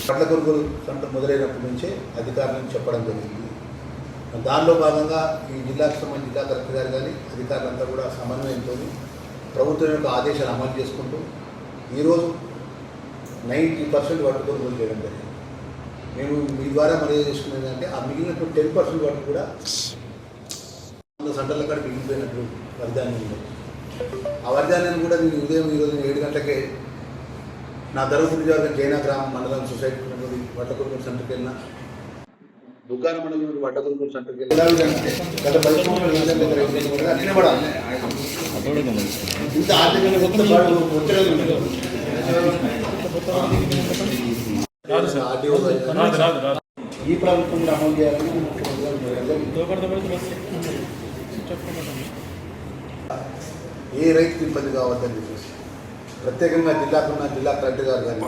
పండ్ల కొనుగోలు సెంటర్ మొదలైనప్పటి నుంచే అధికారులను చెప్పడం జరిగింది. దానిలో భాగంగా ఈ జిల్లాకు సంబంధించిన జిల్లా కలెక్టర్ గారు కానీ అధికారులంతా కూడా సమన్వయంతో ప్రభుత్వం యొక్క ఆదేశాలు అమలు చేసుకుంటూ ఈరోజు 90% వడ్లు కొనుగోలు చేయడం జరిగింది. మేము మీ ద్వారా మర్యాద చేసుకునేది అంటే ఆ మిగిలినటువంటి 10% వడ్లు కూడా సెంటర్ల కాడ మిగిలిపోయినట్లు వర్ధాన్యం ఉంది. ఆ వర్ధాన్యాన్ని కూడా నేను ఉదయం ఈరోజు 7 గంటలకే నా ధర్మపురి నియోజకవర్గం జైనా గ్రామం మండలం సొసైటీ ఉన్నటువంటి వడ్ల కొనుగోలు సెంటర్కి వెళ్ళిన దుకాణ మండలం వడ్ల కొనుగోలు సెంటర్కి వెళ్ళి గత 10 సంవత్సరాలు ఇంత ఆర్థికంగా ఒత్తిడి ఈ ప్రభుత్వం అమలు చేయాలని ఏ రైతుకి ఇబ్బంది కావద్దని చెప్పేసి ప్రత్యేకంగా జిల్లా కలెక్టర్ గారు కానీ